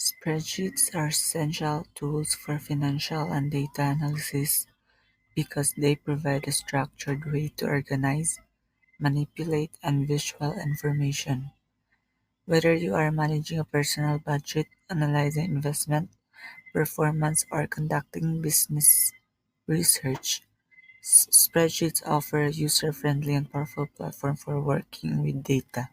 Spreadsheets are essential tools for financial and data analysis because they provide a structured way to organize, manipulate, and visual information. Whether you are managing a personal budget, analyzing investment performance, or conducting business research, spreadsheets offer a user-friendly and powerful platform for working with data.